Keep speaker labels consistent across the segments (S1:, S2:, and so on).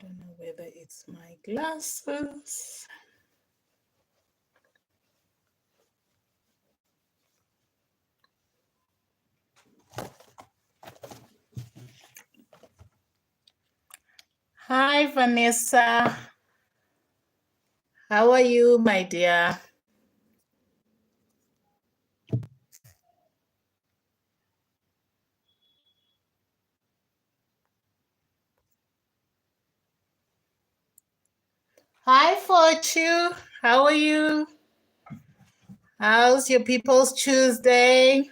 S1: don't know whether it's my glasses. Hi, Vanessa. How are you, my dear? Hi, Fortune. How are you? How's your People's Tuesday?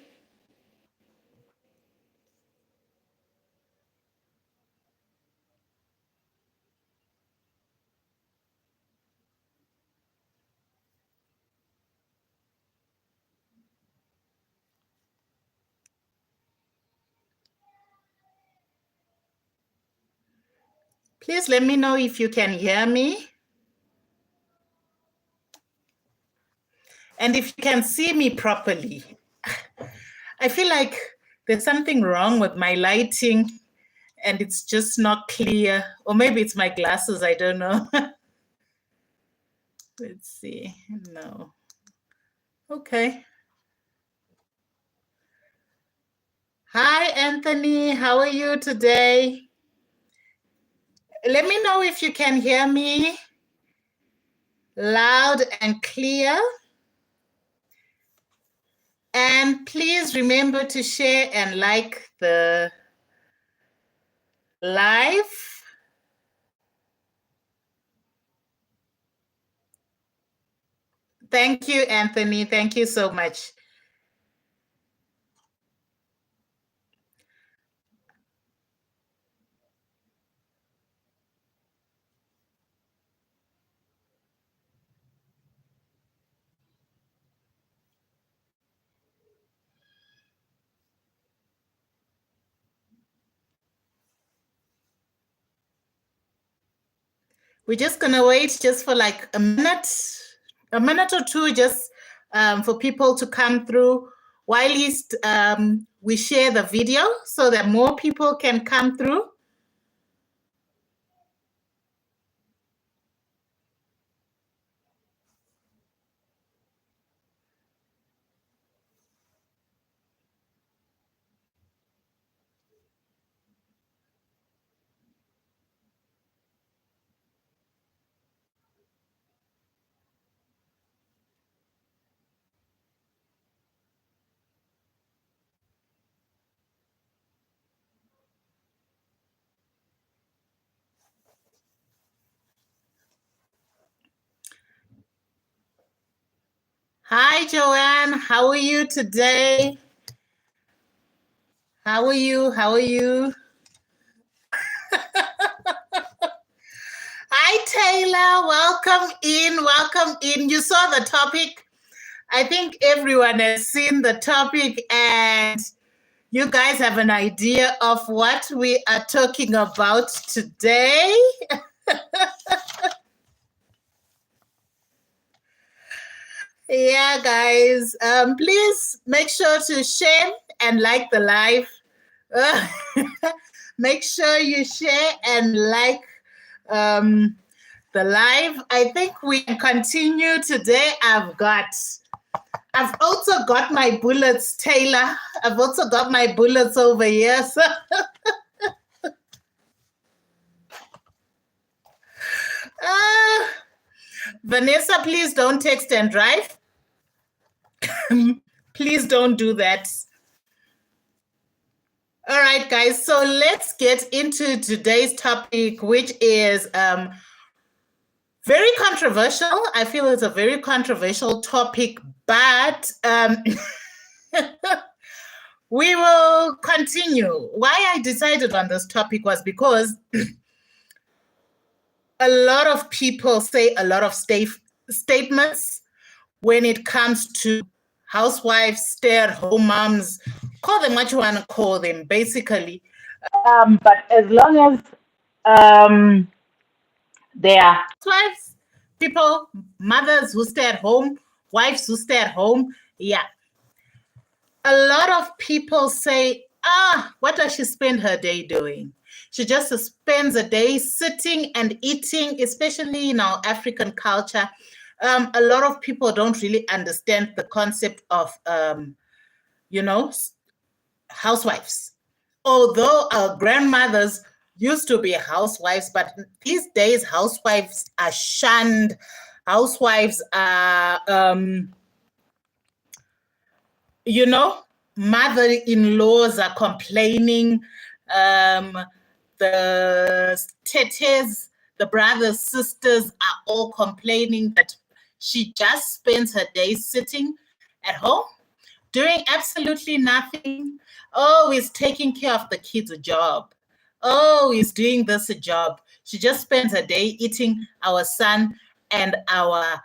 S1: Please let me know if you can hear me. And if you can see me properly. I feel like there's something wrong with my lighting and it's just not clear. Or maybe it's my glasses, I don't know. Let's see. No. Okay. Hi, Anthony. How are you today? Let me know if you can hear me loud and clear. And please remember to share and like the live. Thank you, Anthony. Thank you so much. We're just going to wait just for like a minute or two, just for people to come through while least we share the video so that more people can come through. Hi, Joanne. How are you today? How are you? How are you? Hi, Taylor. Welcome in. Welcome in. You saw the topic. I think everyone has seen the topic and you guys have an idea of what we are talking about today. Yeah, guys, please make sure to share and like the live. Make sure you share and like the live. I think we can continue today. I've also got my bullets, Taylor. I've also got my bullets over here. So Vanessa, please don't text and drive. Please don't do that. All right, guys. So let's get into today's topic, which is very controversial. I feel it's a very controversial topic, but we will continue. Why I decided on this topic was because a lot of people say a lot of statements when it comes to housewives, stay-at-home moms, call them what you want to call them, basically. But as long as they are housewives, people, mothers who stay at home, wives who stay at home, yeah. A lot of people say, what does she spend her day doing? She just spends a day sitting and eating, especially in our African culture. A lot of people don't really understand the concept of, housewives. Although our grandmothers used to be housewives, but these days housewives are shunned. Housewives are, mother-in-laws are complaining. The tetes, the brothers, sisters are all complaining that she just spends her days sitting at home, doing absolutely nothing. Oh, he's taking care of the kids' job. Oh, he's doing this job. She just spends her day eating our son and our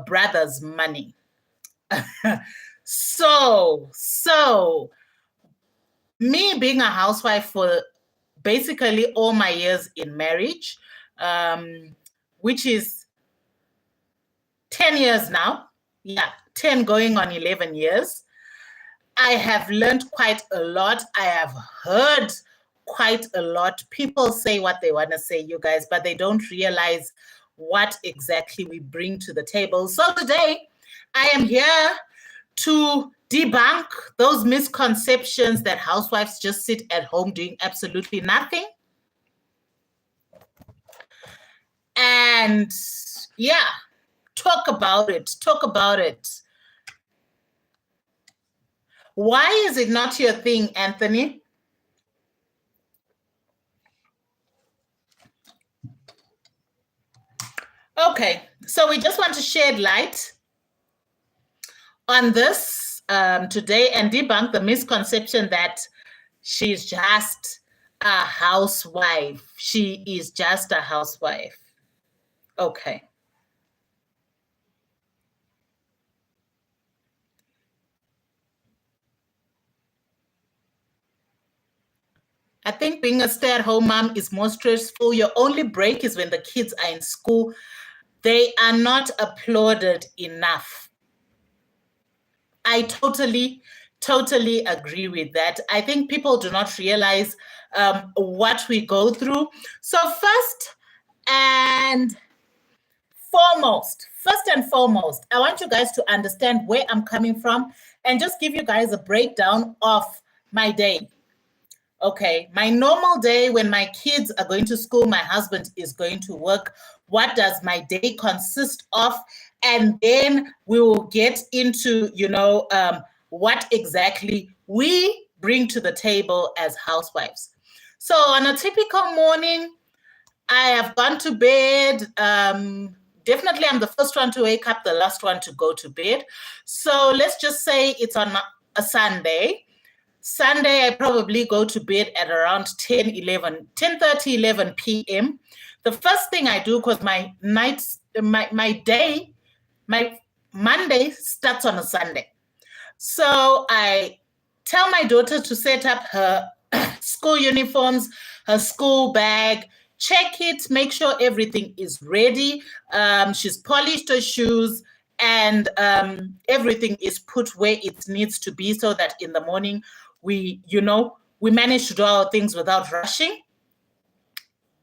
S1: brother's money. So me being a housewife for basically all my years in marriage, which is 10 years now. Yeah, 10 going on 11 years. I have learned quite a lot. I have heard quite a lot. People say what they want to say, you guys, but they don't realize what exactly we bring to the table. So today, I am here to debunk those misconceptions that housewives just sit at home doing absolutely nothing. And yeah, talk about it. Why is it not your thing, Anthony? Okay, so we just want to shed light on this today and debunk the misconception that she's just a housewife. She is just a housewife. Okay. I think being a stay-at-home mom is more stressful. Your only break is when the kids are in school. They are not applauded enough. I totally agree with that. I think people do not realize what we go through. So first and foremost, I want you guys to understand where I'm coming from and just give you guys a breakdown of my day. Okay, my normal day when my kids are going to school, my husband is going to work. What does my day consist of? And then we will get into, what exactly we bring to the table as housewives. So on a typical morning, I have gone to bed. Definitely I'm the first one to wake up, the last one to go to bed. So let's just say it's on a Sunday. Sunday, I probably go to bed at around 10:30, 11 p.m. The first thing I do, because my Monday starts on a Sunday. So I tell my daughter to set up her school uniforms, her school bag, check it, make sure everything is ready. She's polished her shoes, and everything is put where it needs to be so that in the morning we manage to do our things without rushing.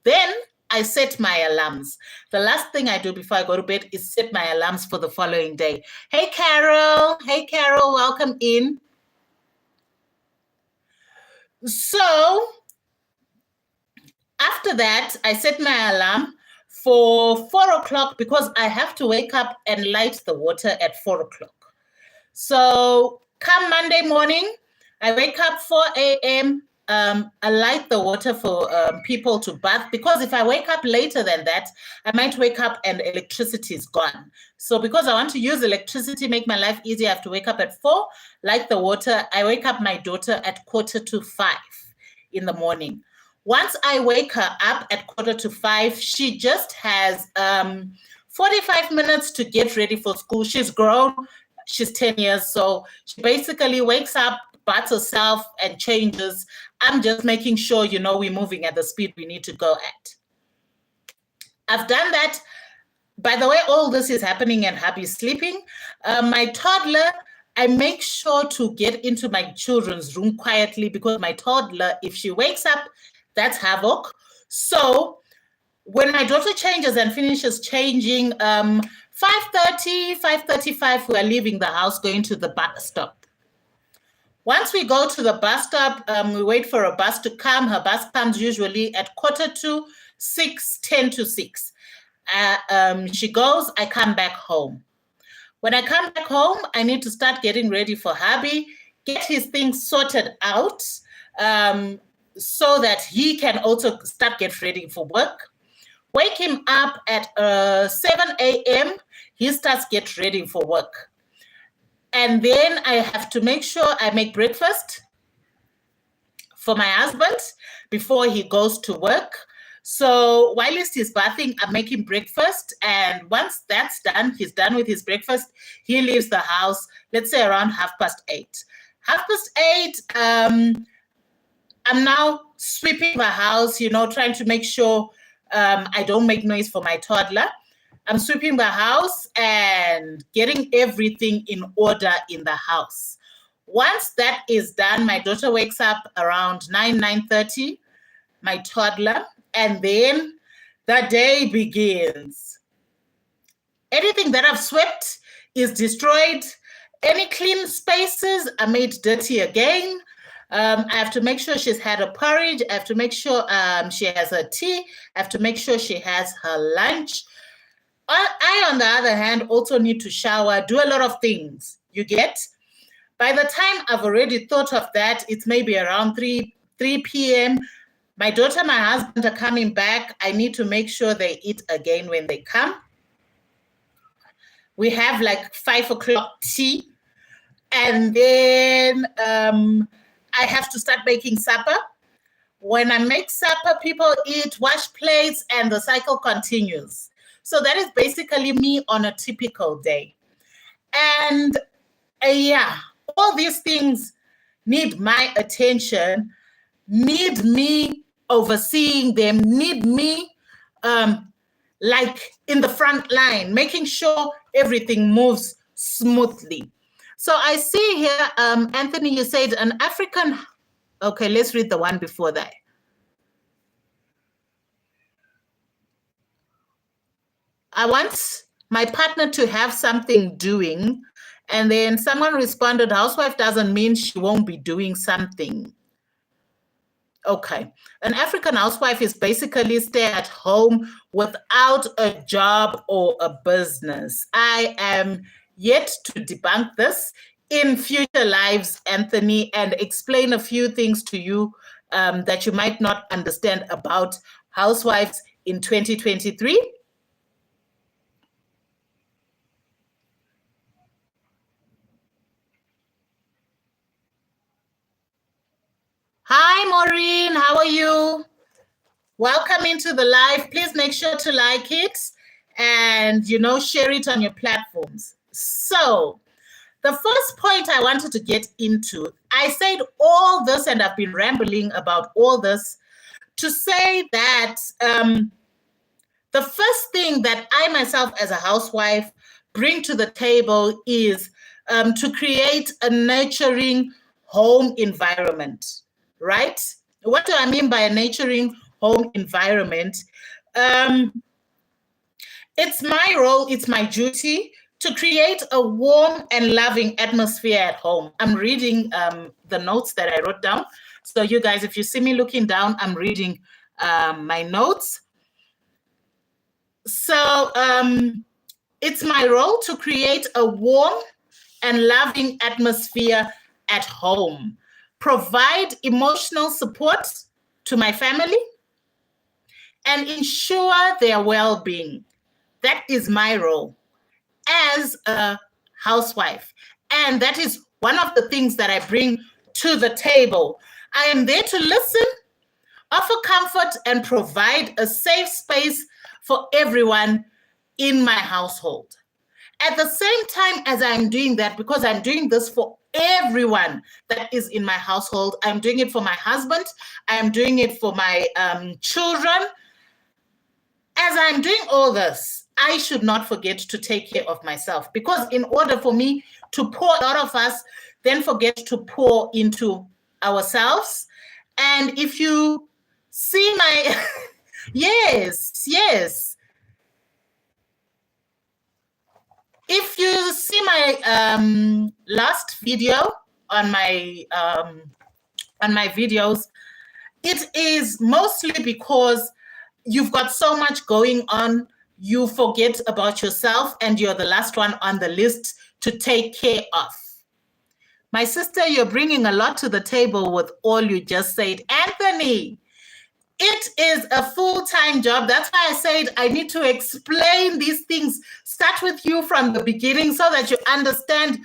S1: Then I set my alarms. The last thing I do before I go to bed is set my alarms for the following day. Hey, Carol, welcome in. So after that, I set my alarm for 4 o'clock because I have to wake up and light the water at 4 o'clock. So come Monday morning, I wake up 4 a.m., I light the water for people to bath, because if I wake up later than that, I might wake up and electricity is gone. So because I want to use electricity, make my life easier, I have to wake up at 4, light the water. I wake up my daughter at 4:45 in the morning. Once I wake her up at 4:45, she just has 45 minutes to get ready for school. She's grown, she's 10 years, so she basically wakes up, baths herself and changes. I'm just making sure, we're moving at the speed we need to go at. I've done that. By the way, all this is happening and hubby's sleeping. My toddler, I make sure to get into my children's room quietly, because my toddler, if she wakes up, That's havoc. So when my daughter changes and finishes changing, 5:30, 5:35, we are leaving the house, going to the bus stop. Once we go to the bus stop, we wait for a bus to come. Her bus comes usually at 5:45, 5:50. She goes, I come back home. When I come back home, I need to start getting ready for hubby, get his things sorted out so that he can also start get ready for work. Wake him up at 7 a.m. He starts get ready for work. And then I have to make sure I make breakfast for my husband before he goes to work. So while he's bathing, I'm making breakfast. And once that's done, he's done with his breakfast, he leaves the house, let's say around 8:30. 8:30, I'm now sweeping the house, trying to make sure I don't make noise for my toddler. I'm sweeping the house and getting everything in order in the house. Once that is done, my daughter wakes up around 9:30, my toddler, and then the day begins. Anything that I've swept is destroyed. Any clean spaces are made dirty again. I have to make sure she's had a porridge. I have to make sure she has her tea. I have to make sure she has her lunch. I, on the other hand, also need to shower, do a lot of things, you get? By the time I've already thought of that, it's maybe around 3 p.m. My daughter and my husband are coming back. I need to make sure they eat again when they come. We have like 5 o'clock tea. And then I have to start making supper. When I make supper, people eat, wash plates, and the cycle continues. So that is basically me on a typical day. And all these things need my attention, need me overseeing them, need me like in the front line, making sure everything moves smoothly. So I see here, Anthony, you said an African. Okay, let's read the one before that. I want my partner to have something doing. And then someone responded, housewife doesn't mean she won't be doing something. Okay. An African housewife is basically stay at home without a job or a business. I am yet to debunk this in future lives, Anthony, and explain a few things to you that you might not understand about housewives in 2023. Hi, Maureen. How are you? Welcome into the live. Please make sure to like it and, share it on your platforms. So the first point I wanted to get into, I said all this, and I've been rambling about all this to say that the first thing that I myself as a housewife bring to the table is to create a nurturing home environment. Right? What do I mean by a nurturing home environment? It's my role, it's my duty to create a warm and loving atmosphere at home. I'm reading the notes that I wrote down. So you guys, if you see me looking down, I'm reading my notes. So it's my role to create a warm and loving atmosphere at home. Provide emotional support to my family, and ensure their well-being. That is my role as a housewife. And that is one of the things that I bring to the table. I am there to listen, offer comfort, and provide a safe space for everyone in my household. At the same time as I'm doing that, because I'm doing this for everyone that is in my household, I'm doing it for my husband, I'm doing it for my children. As I'm doing all this, I should not forget to take care of myself, because in order for me to pour, a lot of us then forget to pour into ourselves. And if you see my, yes. If you see my last video on my videos, it is mostly because you've got so much going on, you forget about yourself, and you're the last one on the list to take care of. My sister, you're bringing a lot to the table with all you just said. Anthony, it is a full-time job. That's why I said I need to explain these things. Start with you from the beginning so that you understand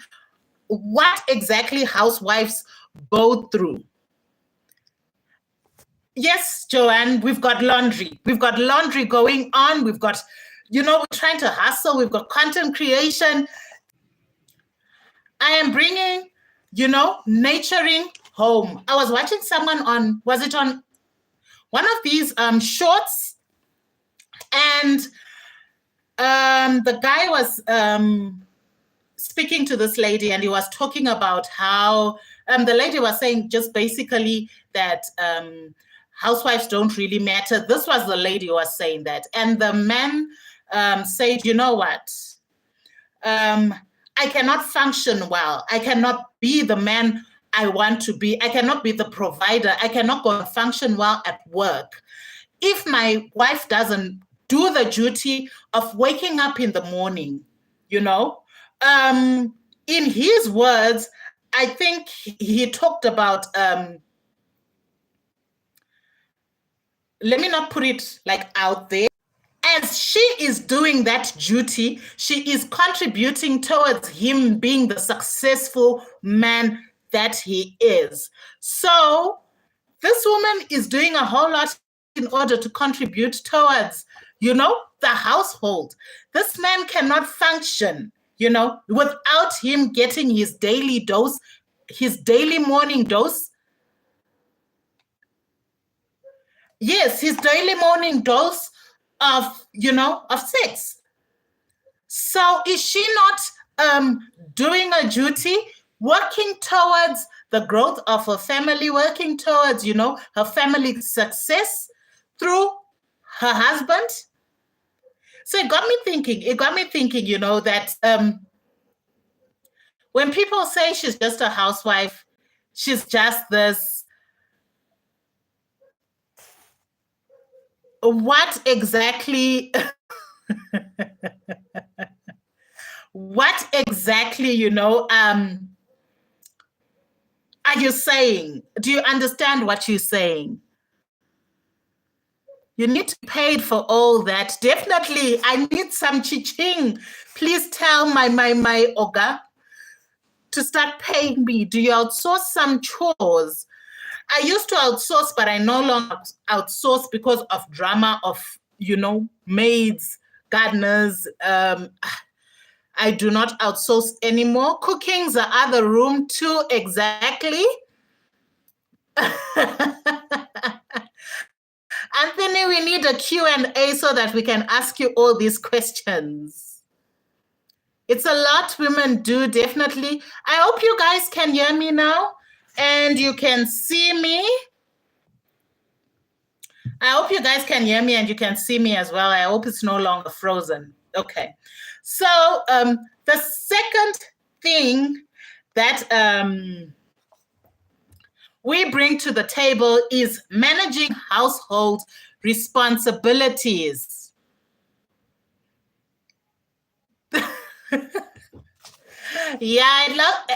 S1: what exactly housewives go through. Yes, Joanne, we've got laundry. We've got laundry going on. We've got, we're trying to hustle. We've got content creation. I am bringing, nurturing home. I was watching someone on, was it on one of these shorts? And the guy was speaking to this lady, and he was talking about how the lady was saying just basically that housewives don't really matter. This was the lady who was saying that. And the man said, you know what? I cannot function well. I cannot be the man I want to be. I cannot be the provider. I cannot go and function well at work if my wife doesn't do the duty of waking up in the morning, In his words, I think he talked about, let me not put it like out there. As she is doing that duty, she is contributing towards him being the successful man that he is. So this woman is doing a whole lot in order to contribute towards, the household. This man cannot function, without him getting his daily dose, his daily morning dose. Yes, his daily morning dose of, of sex. So is she not doing a duty, working towards the growth of her family, working towards, her family's success through her husband? So it got me thinking, that when people say she's just a housewife, she's just this, what exactly, are you saying? Do you understand what you're saying? You need to be paid for all that. Definitely, I need some chiching. Please tell my Oga to start paying me. Do you outsource some chores? I used to outsource, but I no longer outsource because of drama of, maids, gardeners. I do not outsource anymore. Cooking's the other room too, exactly. Anthony, we need a Q&A so that we can ask you all these questions. It's a lot women do, definitely. I hope you guys can hear me now and you can see me. I hope you guys can hear me and you can see me as well. I hope it's no longer frozen. Okay. So the second thing that we bring to the table is managing household responsibilities. Yeah,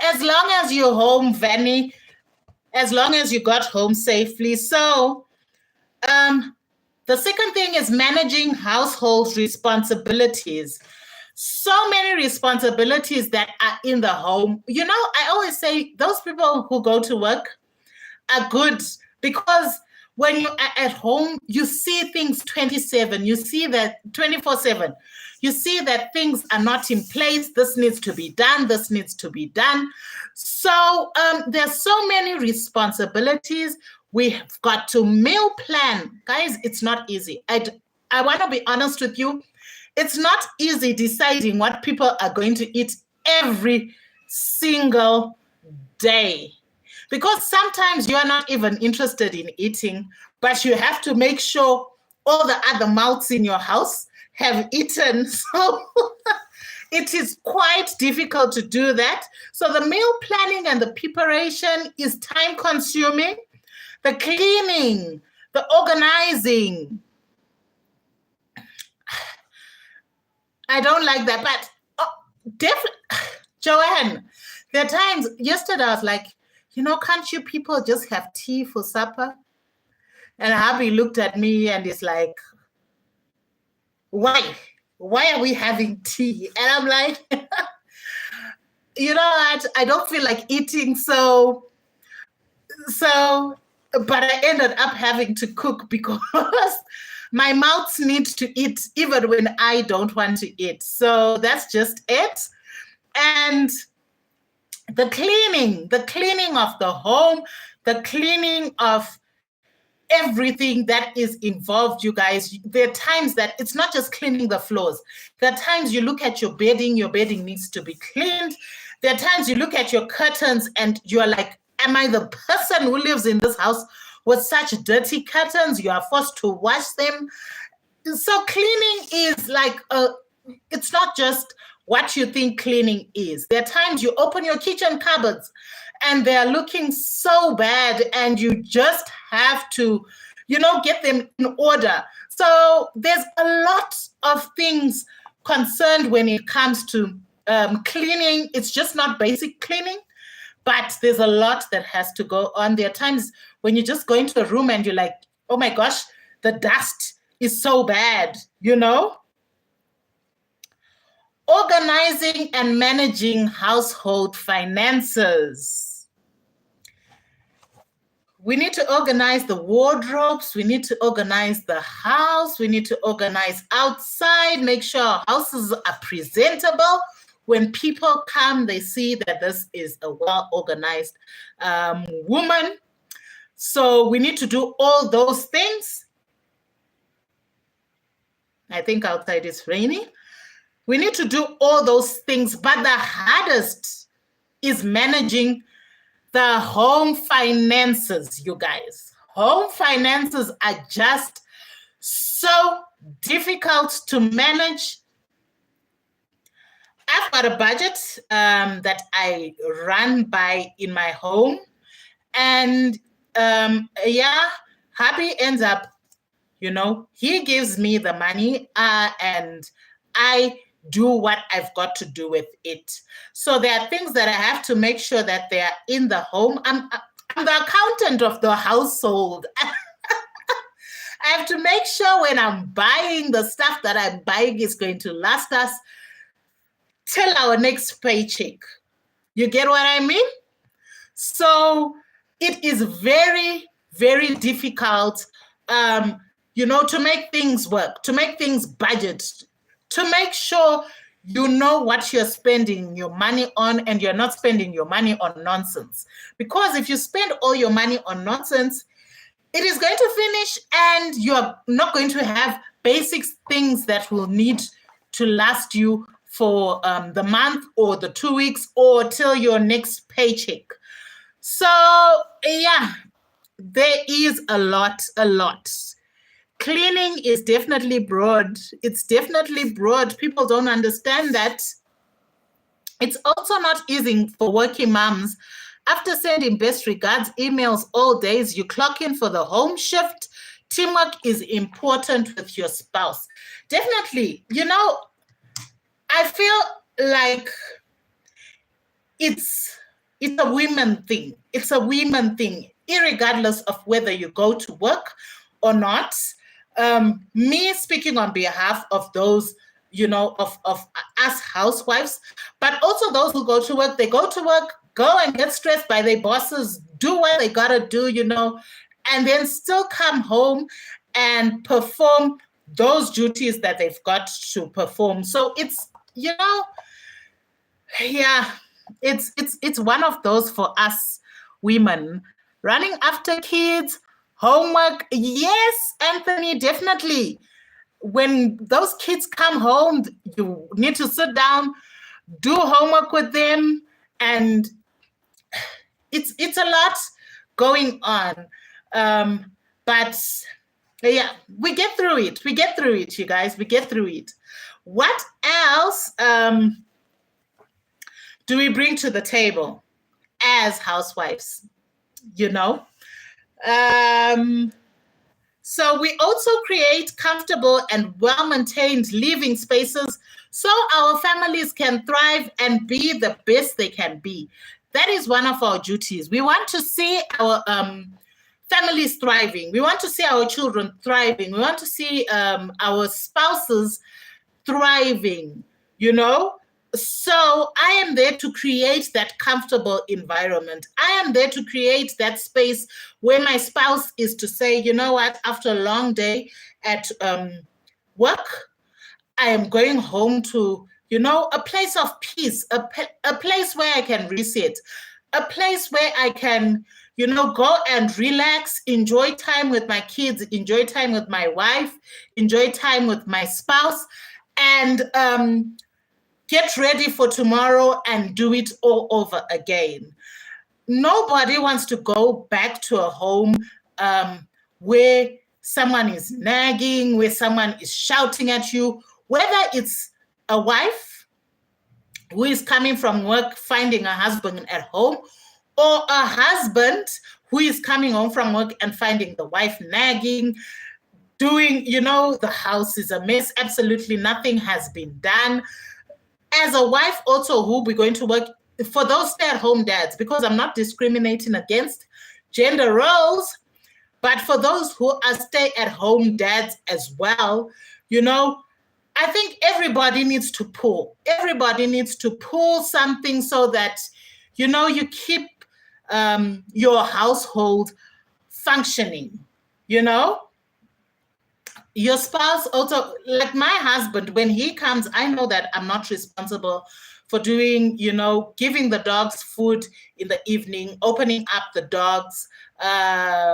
S1: as long as you're home, Vanny, as long as you got home safely. So the second thing is managing household responsibilities. So many responsibilities that are in the home. I always say those people who go to work are good because when you're at home, you see things 24/7. You see that 24/7. You see that things are not in place. This needs to be done. This needs to be done. So there's so many responsibilities. We've got to meal plan. Guys, it's not easy. I want to be honest with you. It's not easy deciding what people are going to eat every single day. because sometimes you are not even interested in eating, but you have to make sure all the other mouths in your house have eaten. So it is quite difficult to do that. So the meal planning and the preparation is time consuming. The cleaning, the organizing, I don't like that, but definitely, Joanne, there are times, yesterday I was like, can't you people just have tea for supper? And hubby looked at me and is like, why? Why are we having tea? And I'm like, you know what? I don't feel like eating, so, but I ended up having to cook because my mouth needs to eat even when I don't want to eat. So that's just it. And the cleaning of the home, the cleaning of everything that is involved, you guys. There are times that it's not just cleaning the floors. There are times you look at your bedding needs to be cleaned. There are times you look at your curtains and you're like, am I the person who lives in this house with such dirty curtains? You are forced to wash them. So cleaning is like, it's not just what you think cleaning is. There are times you open your kitchen cupboards and they're looking so bad and you just have to, get them in order. So there's a lot of things concerned when it comes to cleaning. It's just not basic cleaning, but there's a lot that has to go on. There are times when you just go into a room and you're like, oh my gosh, the dust is so bad, Organizing and managing household finances. We need to organize the wardrobes. We need to organize the house. We need to organize outside, make sure our houses are presentable. When people come, they see that this is a well-organized woman. So we need to do all those things. I think outside it's raining. We need to do all those things, but the hardest is managing the home finances, you guys. Home finances are just so difficult to manage. I've got a budget that I run by in my home. And hubby ends up, he gives me the money and I do what I've got to do with it. So there are things that I have to make sure that they are in the home. I'm the accountant of the household. I have to make sure when I'm buying, the stuff that I'm buying is going to last us till our next paycheck. You get what I mean? So it is very, very difficult, to make things work, to make things budget, to make sure you know what you're spending your money on and you're not spending your money on nonsense. Because if you spend all your money on nonsense, it is going to finish and you're not going to have basic things that will need to last you for the month or the 2 weeks or till your next paycheck. So, there is a lot. Cleaning is definitely broad. It's definitely broad. People don't understand that. It's also not easy for working moms. After sending best regards emails all days, you clock in for the home shift. Teamwork is important with your spouse. Definitely, I feel like it's a women thing. It's a women thing, irregardless of whether you go to work or not. Me speaking on behalf of those, of us housewives, but also those who go to work. They go to work, go and get stressed by their bosses, do what they gotta do, and then still come home and perform those duties that they've got to perform. So it's, it's one of those for us women. Running after kids, homework, yes, Anthony, definitely. When those kids come home, you need to sit down, do homework with them, and it's a lot going on. But yeah, we get through it. We get through it, you guys. We get through it. What else do we bring to the table as housewives? You know? So we also create comfortable and well-maintained living spaces so our families can thrive and be the best they can be. That is one of our duties. We want to see our families thriving. We want to see our children thriving. We want to see our spouses thriving, you know? So I am there to create that comfortable environment. I am there to create that space where my spouse is to say, you know what, after a long day at work, I am going home to, you know, a place of peace, a place where I can reset, a place where I can, you know, go and relax, enjoy time with my kids, enjoy time with my wife, enjoy time with my spouse, and get ready for tomorrow and do it all over again. Nobody wants to go back to a home where someone is nagging, where someone is shouting at you, whether it's a wife who is coming from work, finding a husband at home, or a husband who is coming home from work and finding the wife nagging, doing, you know, the house is a mess. Absolutely nothing has been done. As a wife also who be going to work, for those stay-at-home dads, because I'm not discriminating against gender roles, but for those who are stay-at-home dads as well, you know, I think everybody needs to pull. Everybody needs to pull something so that, you know, you keep your household functioning, you know? Your spouse also, like my husband, when he comes, I know that I'm not responsible for doing, you know, giving the dogs food in the evening, opening up the dogs, that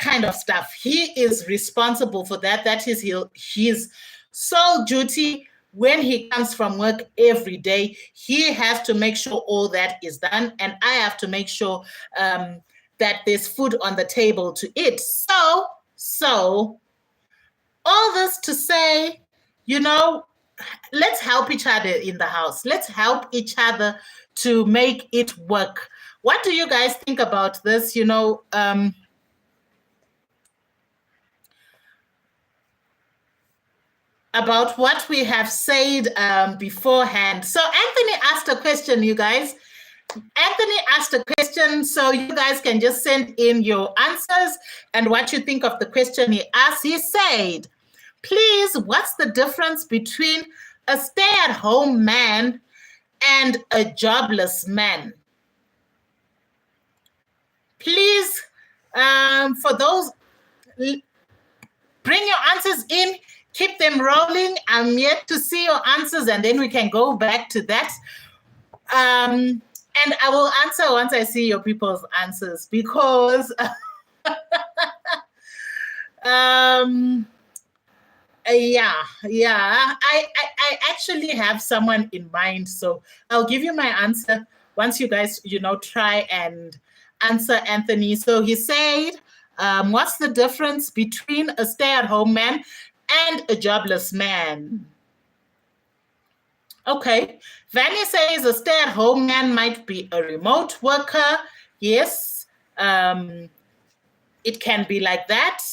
S1: kind of stuff. He is responsible for that. That is his sole duty. When he comes from work every day, he has to make sure all that is done. And I have to make sure that there's food on the table to eat. So all this to say, you know, let's help each other in the house. Let's help each other to make it work. What do you guys think about this? You know, about what we have said beforehand. So Anthony asked a question, you guys. Anthony asked a question, so you guys can just send in your answers and what you think of the question he asked. He said, please, what's the difference between a stay-at-home man and a jobless man? Please, for those, bring your answers in, keep them rolling. I'm yet to see your answers, and then we can go back to that. And I will answer once I see your people's answers, because I actually have someone in mind, so I'll give you my answer once you guys, you know, try and answer Anthony. So he said, what's the difference between a stay-at-home man and a jobless man? Okay, Vanny says a stay-at-home man might be a remote worker. Yes, it can be like that.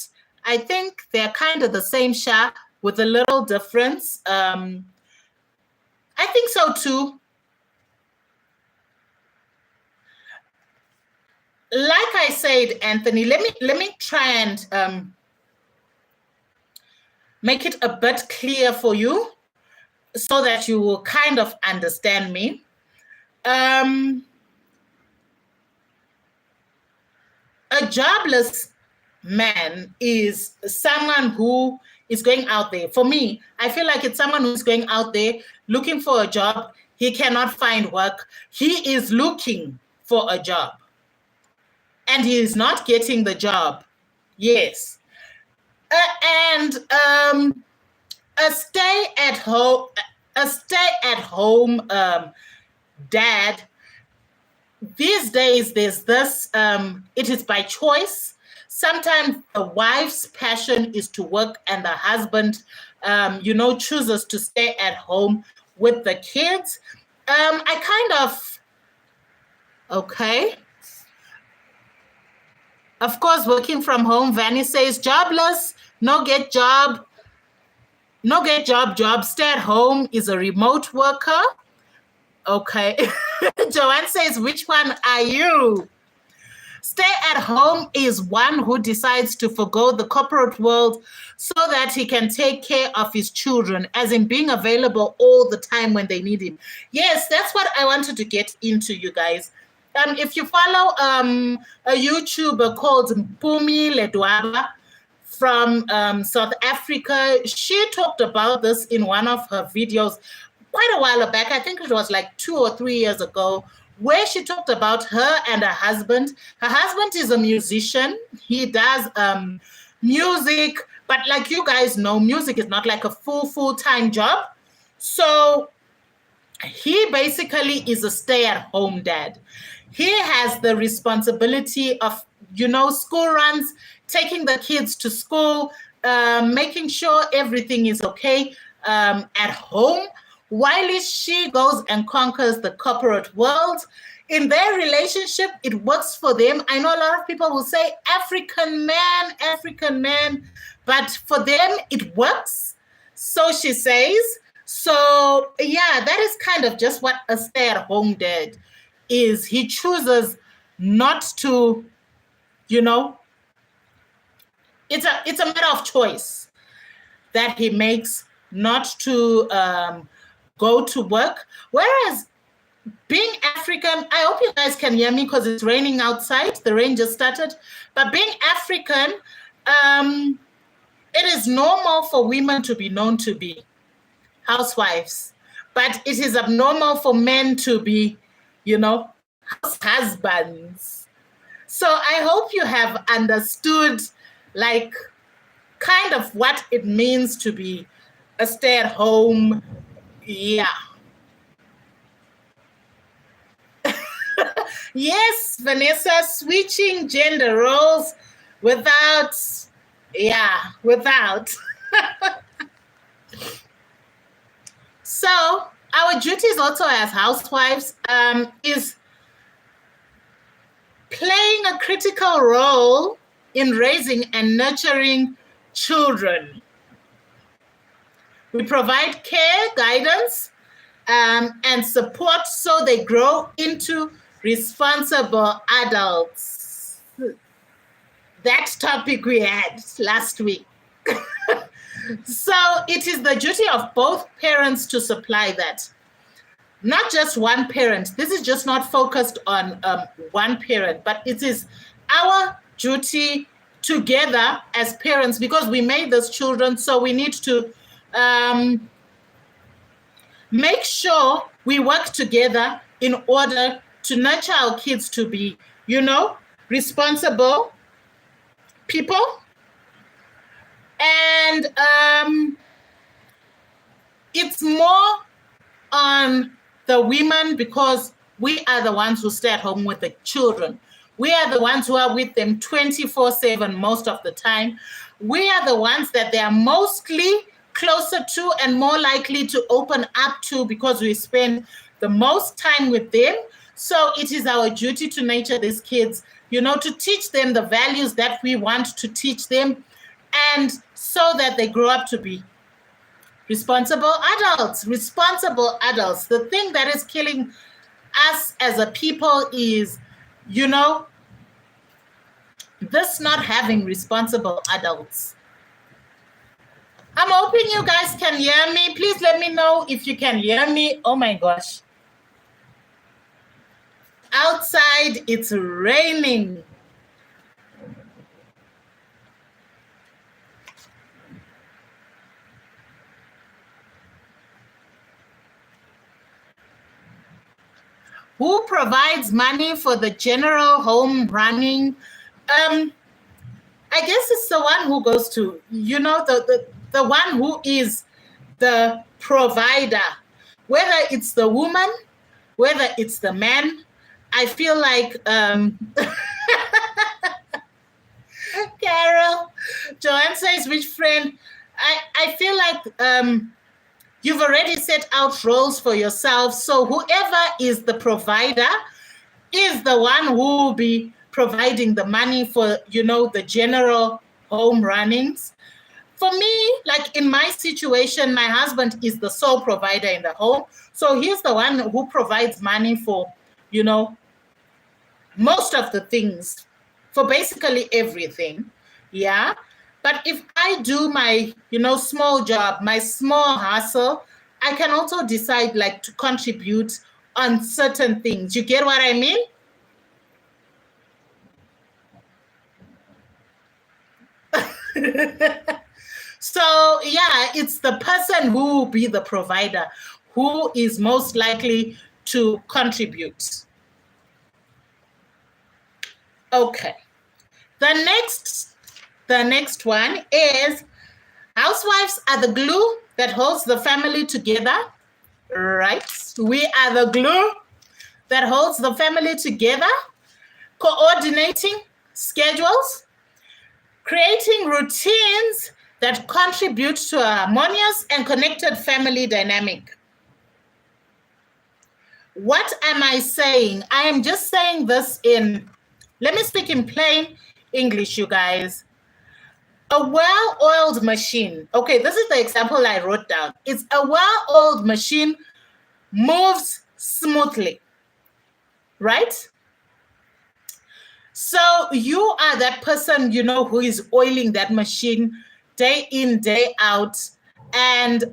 S1: I think they're kind of the same, Sha, with a little difference. I think so too. Like I said, Anthony, let me try and make it a bit clear for you, so that you will kind of understand me. A jobless man is someone who is going out there. For me, I feel like it's someone who's going out there looking for a job. He cannot find work. He is looking for a job, and he is not getting the job. Yes. And a stay-at-home dad these days there's this, it is by choice. Sometimes the wife's passion is to work and the husband, chooses to stay at home with the kids. Okay. Of course, working from home, Vanny says, jobless, no get job, stay at home is a remote worker. Okay. Joanne says, which one are you? Stay at home is one who decides to forgo the corporate world so that he can take care of his children, as in being available all the time when they need him. Yes, that's what I wanted to get into, you guys. If you follow a YouTuber called Mpumi Ledwaba from South Africa, she talked about this in one of her videos quite a while back. I think it was like 2 or 3 years ago, where she talked about her and her husband. Her husband is a musician. He does music, but like you guys know, music is not like a full-time job. So he basically is a stay-at-home dad. He has the responsibility of, school runs, taking the kids to school, making sure everything is okay at home, while she goes and conquers the corporate world. In their relationship, it works for them. I know a lot of people will say African man, but for them, it works. So she says. So yeah, that is kind of just what a stay-at-home dad is. He chooses not to, it's a matter of choice that he makes not to go to work. Whereas being African, I hope you guys can hear me because it's raining outside. The rain just started. But being African, it is normal for women to be known to be housewives, but it is abnormal for men to be, house husbands. So I hope you have understood, like, kind of what it means to be a stay-at-home. Yeah. Yes, Vanessa, switching gender roles without. So our duties also as housewives is playing a critical role in raising and nurturing children. We provide care, guidance, and support so they grow into responsible adults. That topic we had last week. So it is the duty of both parents to supply that. Not just one parent. This is just not focused on one parent, but it is our duty together as parents, because we made those children, so we need to make sure we work together in order to nurture our kids to be, responsible people. And it's more on the women, because we are the ones who stay at home with the children. We are the ones who are with them 24/7 most of the time. We are the ones that they are mostly closer to and more likely to open up to, because we spend the most time with them. So it is our duty to nurture these kids, to teach them the values that we want to teach them, and so that they grow up to be responsible adults. The thing that is killing us as a people is, this not having responsible adults. I'm hoping you guys can hear me. Please let me know if you can hear me. Oh my gosh. Outside, it's raining. Who provides money for the general home running? I guess it's the one who goes to, the one who is the provider, whether it's the woman, whether it's the man. I feel like Carol, Joanne says, which friend? I feel like you've already set out roles for yourself. So whoever is the provider is the one who will be providing the money for, the general home runnings. For me, like in my situation, my husband is the sole provider in the home. So he's the one who provides money for, most of the things, for basically everything. Yeah. But if I do my, small job, my small hustle, I can also decide like to contribute on certain things. You get what I mean? So yeah, it's the person who will be the provider who is most likely to contribute. Okay. The next one is housewives are the glue that holds the family together, right? We are the glue that holds the family together, coordinating schedules, creating routines that contribute to a harmonious and connected family dynamic. What am I saying? I am just saying this let me speak in plain English, you guys. A well-oiled machine. Okay, this is the example I wrote down. It's a well-oiled machine moves smoothly, right? So you are that person, who is oiling that machine day in, day out. And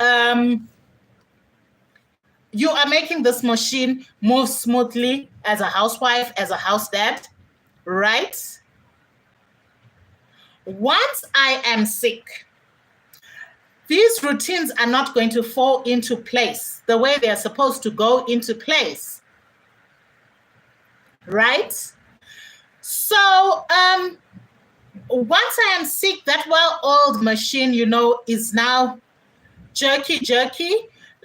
S1: you are making this machine move smoothly as a housewife, as a house dad, right? Once I am sick, these routines are not going to fall into place the way they're supposed to go into place, right? So once I am sick, that well-oiled machine, is now jerky.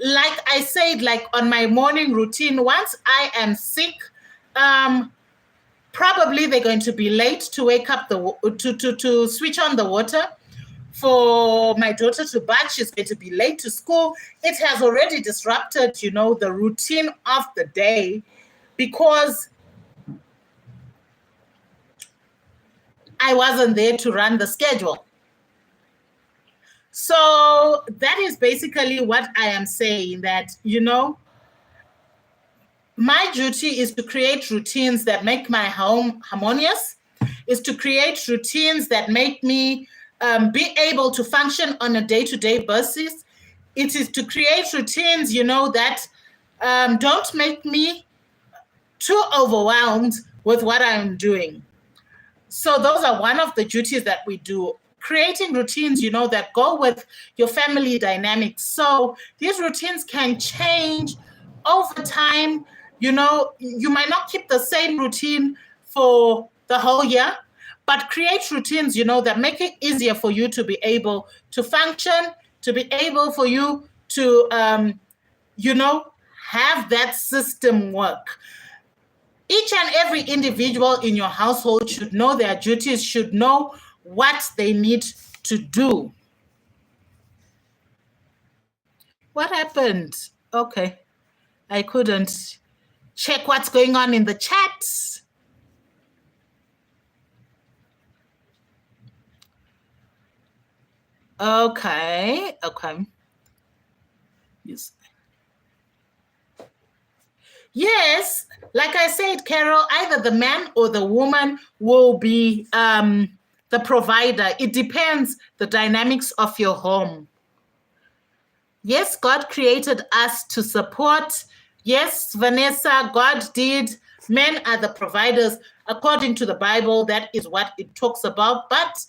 S1: Like I said, like on my morning routine, once I am sick, probably they're going to be late to wake up to switch on the water for my daughter to bath. She's going to be late to school. It has already disrupted, the routine of the day because I wasn't there to run the schedule. So that is basically what I am saying, that, my duty is to create routines that make my home harmonious, is to create routines that make me be able to function on a day-to-day basis. It is to create routines, that don't make me too overwhelmed with what I'm doing. So those are one of the duties that we do. Creating routines, that go with your family dynamics. So these routines can change over time. You might not keep the same routine for the whole year, but create routines, that make it easier for you to be able to function, to be able for you to, have that system work. Each and every individual in your household should know their duties, should know what they need to do. What happened? Okay. I couldn't check what's going on in the chat. Okay. Yes, like I said, Carol, either the man or the woman will be the provider. It depends the dynamics of your home. Yes, God created us to support. Yes, Vanessa, God did. Men are the providers. According to the Bible, that is what it talks about. But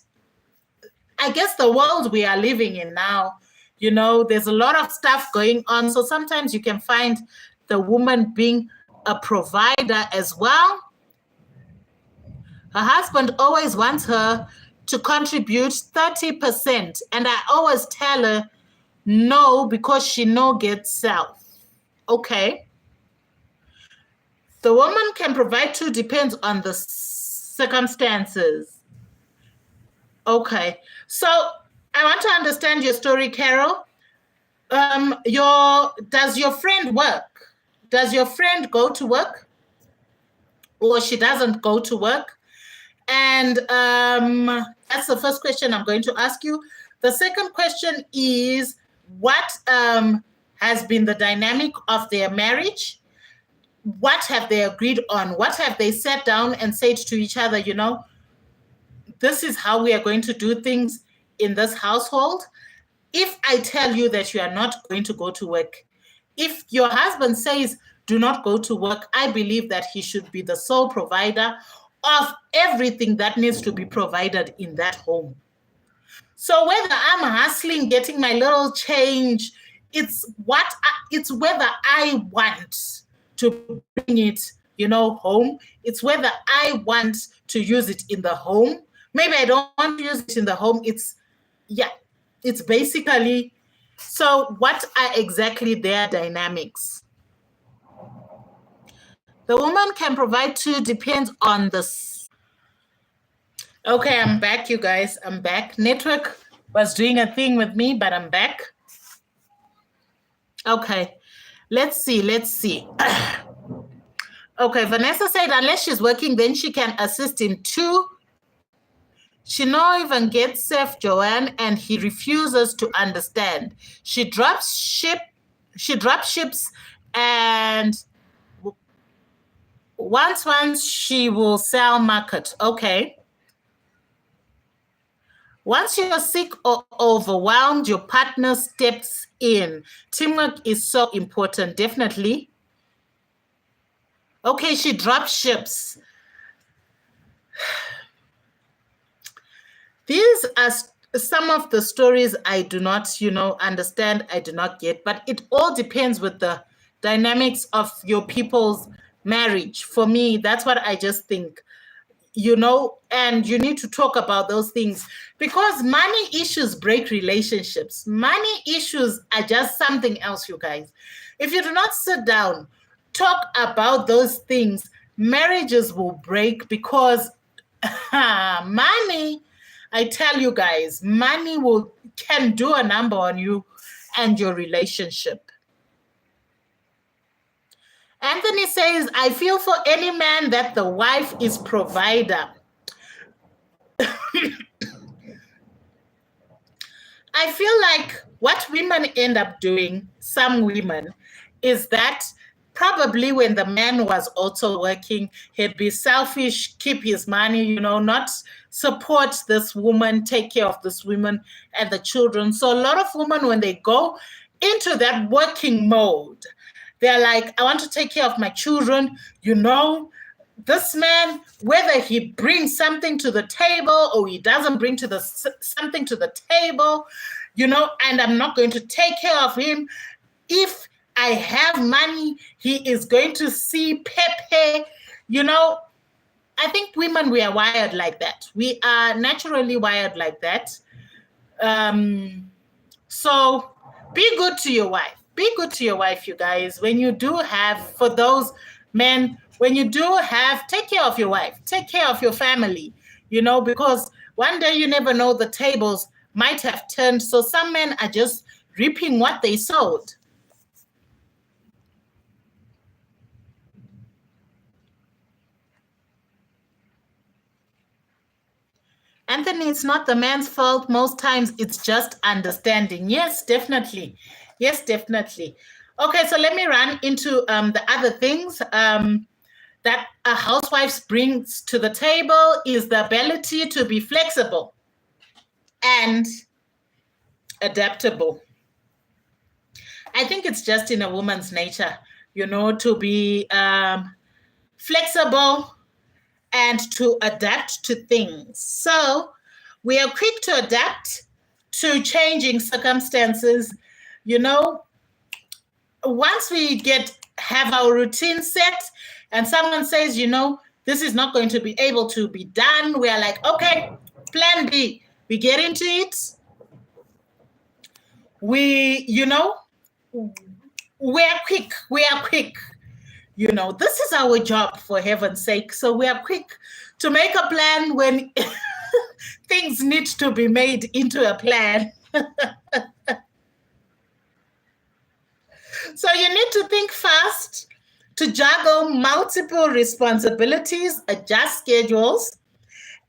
S1: I guess the world we are living in now, there's a lot of stuff going on. So sometimes you can find the woman being a provider as well. Her husband always wants her to contribute 30%. And I always tell her no, because she no gets self. Okay. The woman can provide too, depends on the circumstances. Okay. So I want to understand your story, Carol. Does your friend work? Does your friend go to work? Or she doesn't go to work? And that's the first question I'm going to ask you. The second question is, what has been the dynamic of their marriage? What have they agreed on? What have they sat down and said to each other, you know, this is how we are going to do things in this household? If I tell you that you are not going to go to work, if your husband says, do not go to work, I believe that he should be the sole provider of everything that needs to be provided in that home. So whether I'm hustling, getting my little change, it's whether I want to bring it, you know, home. It's whether I want to use it in the home. Maybe I don't want to use it in the home. It's basically, so what are exactly their dynamics? The woman can provide too, depends on the... Okay, I'm back, you guys. I'm back. Network was doing a thing with me, but I'm back. Okay, let's see. Okay, Vanessa said unless she's working, then she can assist him too. She no even gets Seth Joanne, and he refuses to understand. She drops ships, and once she will sell market. Okay. Once you're sick or overwhelmed, your partner steps in. Teamwork is so important, definitely. Okay, she drops ships. These are some of the stories I do not, you know, understand, I do not get, but it all depends with the dynamics of your people's marriage. For me, that's what I just think, you know, and you need to talk about those things because money issues break relationships. Money issues are just something else, you guys. If you do not sit down, talk about those things, marriages will break because money, I tell you guys, money can do a number on you and your relationship. Anthony says, I feel for any man that the wife is provider. I feel like what women end up doing, some women, is that probably when the man was also working, he'd be selfish, keep his money, you know, not support this woman, take care of this woman and the children. So a lot of women, when they go into that working mode, they're like, I want to take care of my children. You know, this man, whether he brings something to the table or he doesn't bring something to the table, you know, and I'm not going to take care of him. If I have money, he is going to see Pepe. You know, I think women, we are wired like that. We are naturally wired like that. So be good to your wife. Be good to your wife, you guys. When you do have, for those men, when you do have, take care of your wife. Take care of your family, you know, because one day you never know, the tables might have turned. So some men are just reaping what they sowed. Anthony, it's not the man's fault. Most times it's just understanding. Yes, definitely. Yes, definitely. Okay, so let me run into the other things that a housewife brings to the table is the ability to be flexible and adaptable. I think it's just in a woman's nature, you know, to be flexible and to adapt to things. So we are quick to adapt to changing circumstances. You know, once we have our routine set and someone says, you know, this is not going to be able to be done, we are like, okay, plan B. We get into it. We are quick. You know, this is our job, for heaven's sake. So we are quick to make a plan when things need to be made into a plan. So you need to think fast, to juggle multiple responsibilities, adjust schedules,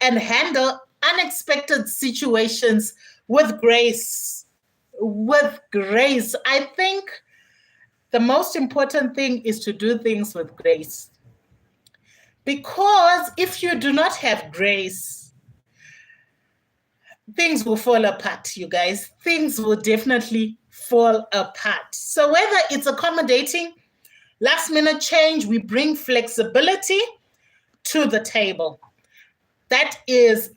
S1: and handle unexpected situations with grace. With grace. I think the most important thing is to do things with grace. Because if you do not have grace, things will fall apart, you guys. Things will definitely fall apart. So whether it's accommodating, last minute change, we bring flexibility to the table. That is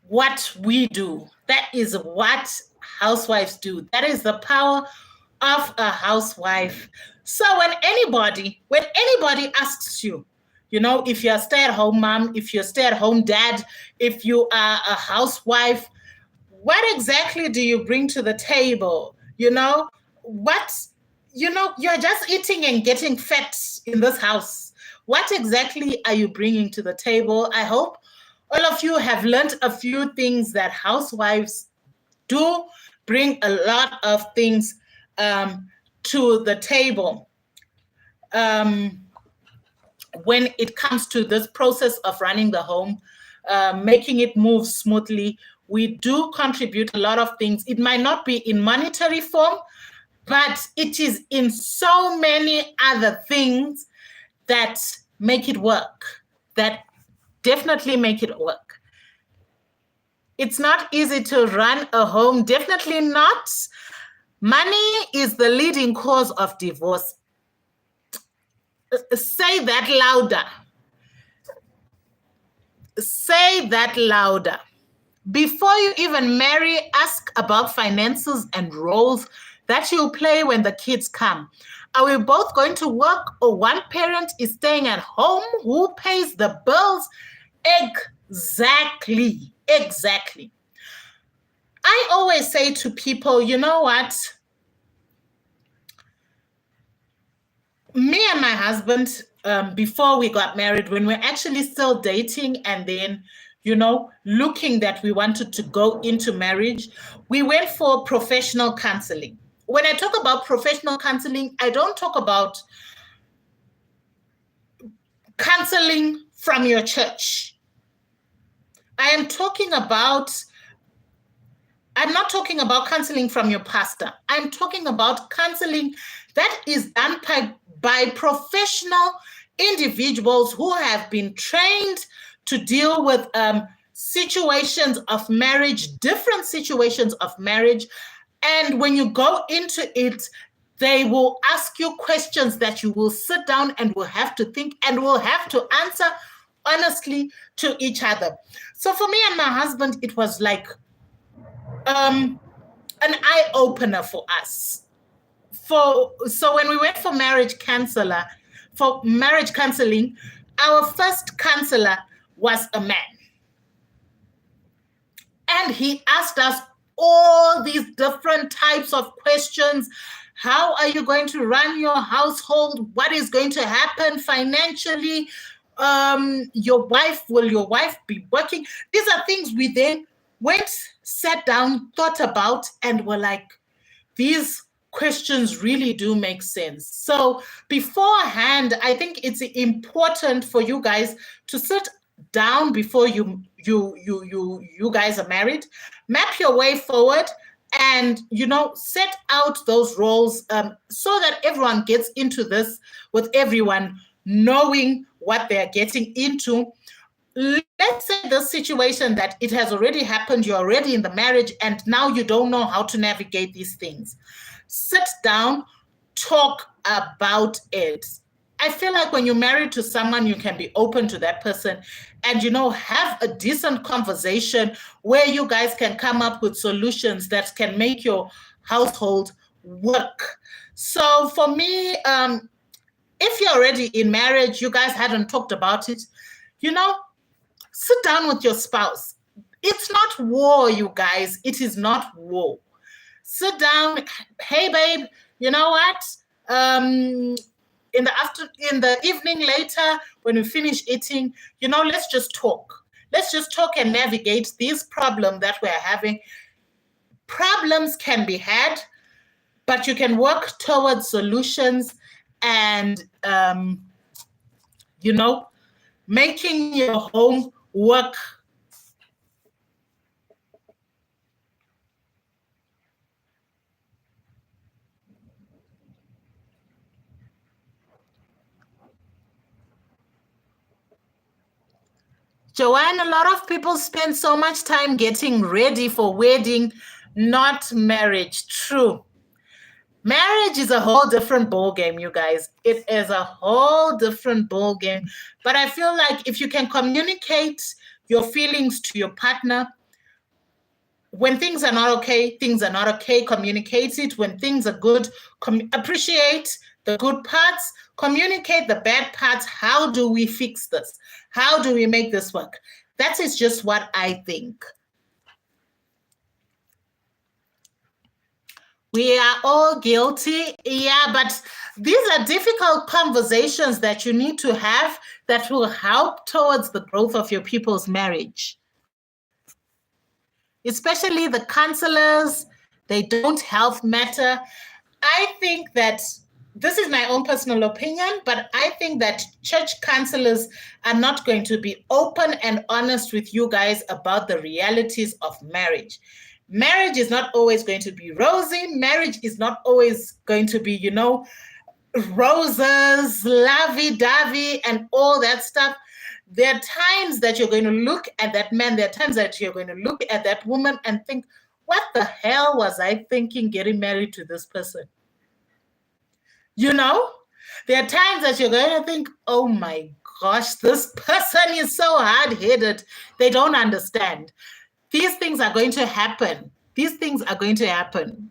S1: what we do. That is what housewives do. That is the power of a housewife. So when anybody asks you, you know, if you're a stay-at-home mom, if you're a stay-at-home dad, if you are a housewife, what exactly do you bring to the table? You know, you're just eating and getting fat in this house. What exactly are you bringing to the table? I hope all of you have learned a few things that housewives do bring a lot of things to the table when it comes to this process of running the home, making it move smoothly. We do contribute a lot of things. It might not be in monetary form, but it is in so many other things that make it work, that definitely make it work. It's not easy to run a home, definitely not. Money is the leading cause of divorce. Say that louder. Say that louder. Before you even marry, ask about finances and roles that you'll play when the kids come. Are we both going to work, or one parent is staying at home? Who pays the bills? Exactly. I always say to people, you know what? Me and my husband, before we got married, when we're actually still dating and then, you know, looking that we wanted to go into marriage, we went for professional counseling. When I talk about professional counseling, I don't talk about counseling from your church. I'm not talking about counseling from your pastor. I'm talking about counseling that is done by professional individuals who have been trained to deal with situations of marriage, different situations of marriage. And when you go into it, they will ask you questions that you will sit down and will have to think and will have to answer honestly to each other. So for me and my husband, it was like an eye-opener for us. So when we went for marriage counseling, our first counselor was a man. And he asked us all these different types of questions. How are you going to run your household? What is going to happen financially? Will your wife be working? These are things we then went, sat down, thought about, and were like, these questions really do make sense. So beforehand, I think it's important for you guys to sit down before you guys are married, map your way forward, and set out those roles so that everyone gets into this with everyone knowing what they're getting into. Let's say the situation that it has already happened, you're already in the marriage, and now you don't know how to navigate these things. Sit down, talk about it. I feel like when you're married to someone, you can be open to that person and, have a decent conversation where you guys can come up with solutions that can make your household work. So for me, if you're already in marriage, you guys hadn't talked about it, sit down with your spouse. It's not war, you guys. It is not war. Sit down. Hey, babe, you know what? in the evening later, when we finish eating, let's just talk. Let's just talk and navigate these problems that we're having. Problems can be had, but you can work towards solutions and, making your home work. Joanne, a lot of people spend so much time getting ready for wedding, not marriage. True. Marriage is a whole different ball game, you guys. It is a whole different ball game. But I feel like if you can communicate your feelings to your partner, when things are not okay, things are not okay. Communicate it. When things are good, appreciate the good parts, communicate the bad parts. How do we fix this? How do we make this work? That is just what I think. We are all guilty, yeah, but these are difficult conversations that you need to have that will help towards the growth of your people's marriage. Especially the counselors, they don't help matter. I think that this is my own personal opinion, but I think that church counselors are not going to be open and honest with you guys about the realities of marriage. Marriage is not always going to be rosy. Marriage is not always going to be, roses, lovey-dovey, and all that stuff. There are times that you're going to look at that man. There are times that you're going to look at that woman and think, what the hell was I thinking getting married to this person? There are times that you're going to think, oh my gosh, this person is so hard-headed. They don't understand. These things are going to happen. These things are going to happen.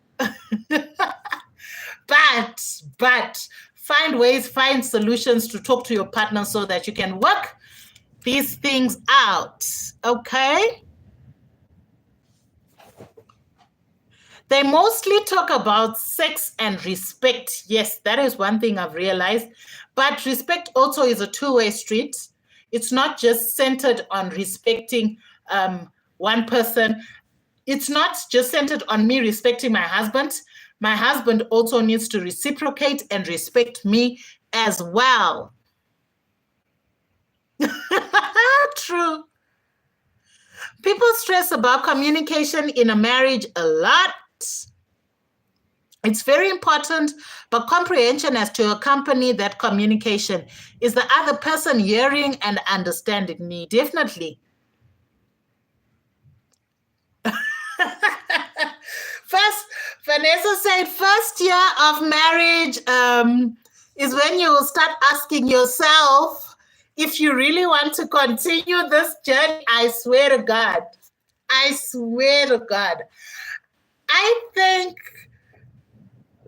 S1: But find solutions to talk to your partner so that you can work these things out, okay? They mostly talk about sex and respect. Yes, that is one thing I've realized. But respect also is a two-way street. It's not just centered on respecting one person. It's not just centered on me respecting my husband. My husband also needs to reciprocate and respect me as well. True. People stress about communication in a marriage a lot. It's very important, but comprehension has to accompany that communication. Is the other person hearing and understanding me? Definitely. First, Vanessa said, first year of marriage is when you will start asking yourself if you really want to continue this journey. I swear to God. I swear to God. I think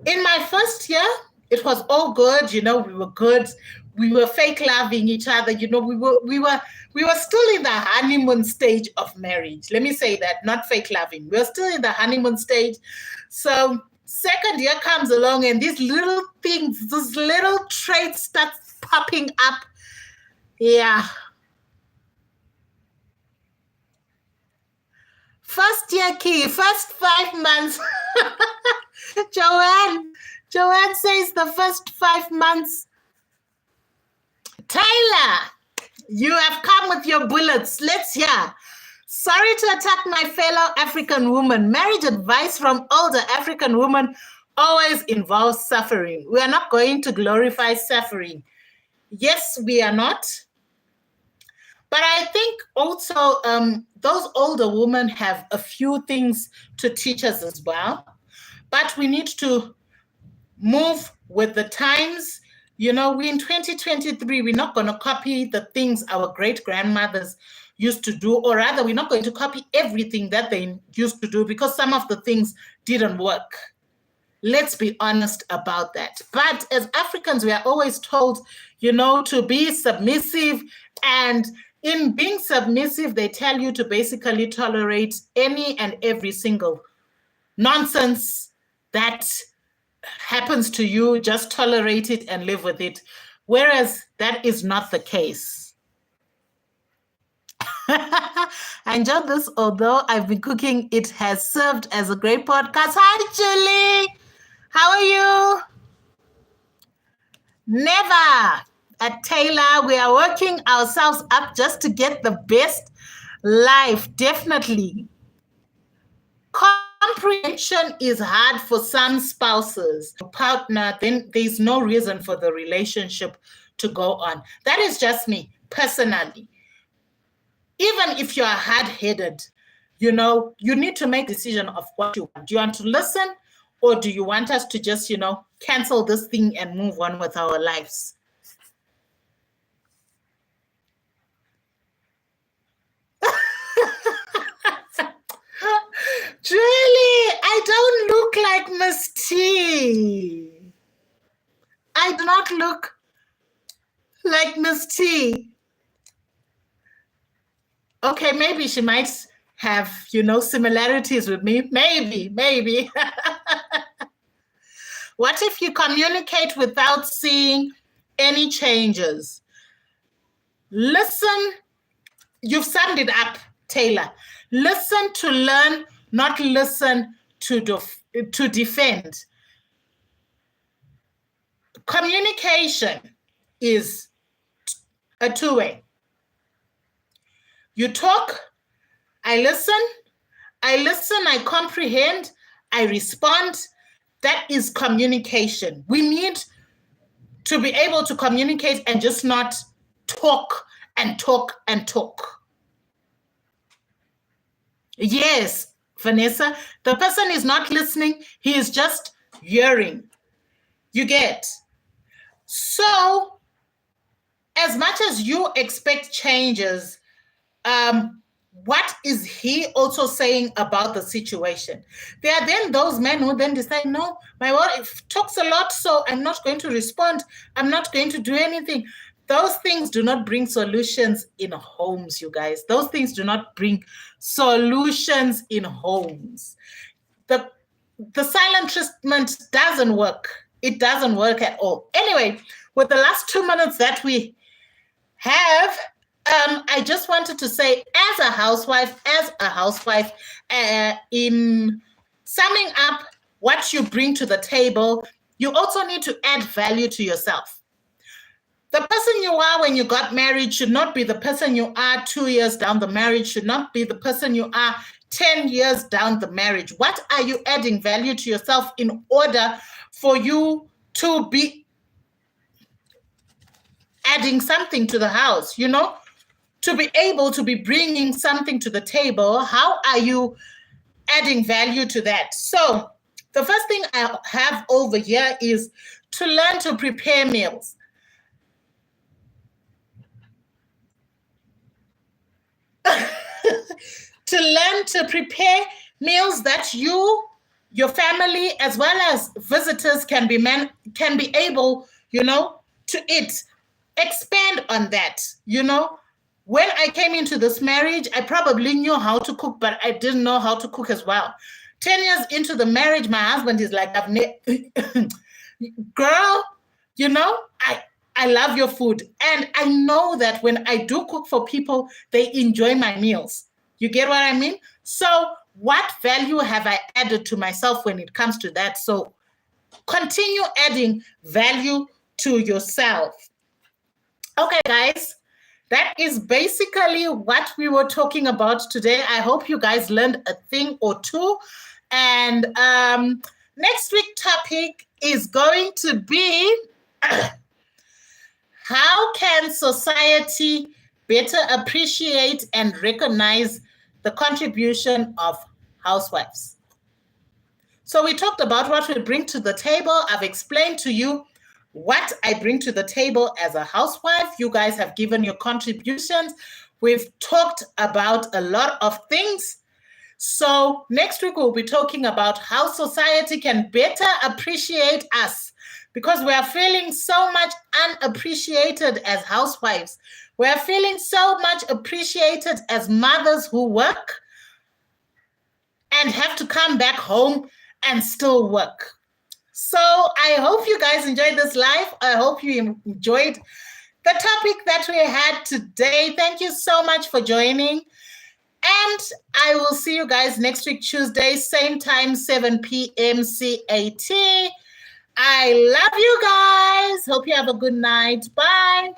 S1: in my first year, it was all good. We were good. We were fake loving each other. We were still in the honeymoon stage of marriage. Let me say that, not fake loving. We're still in the honeymoon stage. So second year comes along and these little things, these little traits start popping up. Yeah. First year key, first 5 months. Joanne says the first 5 months. Tyler, you have come with your bullets. Let's hear. Sorry to attack my fellow African woman. Marriage advice from older African women always involves suffering. We are not going to glorify suffering. Yes, we are not. But I think also those older women have a few things to teach us as well. But we need to move with the times. We in 2023, we're not going to copy the things our great-grandmothers used to do, or rather, we're not going to copy everything that they used to do because some of the things didn't work. Let's be honest about that. But as Africans, we are always told, to be submissive. And in being submissive, they tell you to basically tolerate any and every single nonsense that happens to you, just tolerate it and live with it. Whereas that is not the case. I enjoyed this, although I've been cooking. It has served as a great podcast. Hi, Julie. How are you? Never. At Taylor, we are working ourselves up just to get the best life. Definitely. Comprehension is hard for some spouses. Partner, then there's no reason for the relationship to go on. That is just me, personally. Even if you are hard-headed, you need to make a decision of what you want. Do you want to listen, or do you want us to just, cancel this thing and move on with our lives? Julie, I don't look like Miss T. I do not look like Miss T. Okay, maybe she might have, similarities with me. Maybe. What if you communicate without seeing any changes? Listen, you've summed it up, Taylor. Listen to learn, not listen to defend. Communication is a two-way. You talk, I listen, I comprehend, I respond. That is communication. We need to be able to communicate and just not talk and talk and talk. Yes, Vanessa, the person is not listening. He is just hearing. You get? So, as much as you expect changes, what is he also saying about the situation? There are then those men who then decide, no, my wife talks a lot, so I'm not going to respond. I'm not going to do anything. Those things do not bring solutions in homes, you guys. Those things do not bring solutions in homes. The silent treatment doesn't work. It doesn't work at all. Anyway, with the last 2 minutes that we have, I just wanted to say, as a housewife, in summing up what you bring to the table, you also need to add value to yourself. The person you are when you got married should not be the person you are 2 years down the marriage, should not be the person you are 10 years down the marriage. What are you adding value to yourself in order for you to be adding something to the house, to be able to be bringing something to the table? How are you adding value to that? So the first thing I have over here is to learn to prepare meals. To learn to prepare meals that you, your family, as well as visitors can be able, to eat. Expand on that. When I came into this marriage, I probably knew how to cook, but I didn't know how to cook as well. 10 years into the marriage, my husband is like, girl, I love your food. And I know that when I do cook for people, they enjoy my meals. You get what I mean? So what value have I added to myself when it comes to that? So continue adding value to yourself. Okay, guys, that is basically what we were talking about today. I hope you guys learned a thing or two. And next week's topic is going to be how can society better appreciate and recognize the contribution of housewives? So we talked about what we bring to the table. I've explained to you what I bring to the table as a housewife. You guys have given your contributions. We've talked about a lot of things. So next week, we'll be talking about how society can better appreciate us, because we are feeling so much unappreciated as housewives. We are feeling so much appreciated as mothers who work and have to come back home and still work. So I hope you guys enjoyed this live. I hope you enjoyed the topic that we had today. Thank you so much for joining. And I will see you guys next week, Tuesday, same time, 7 p.m. CAT. I love you guys. Hope you have a good night. Bye.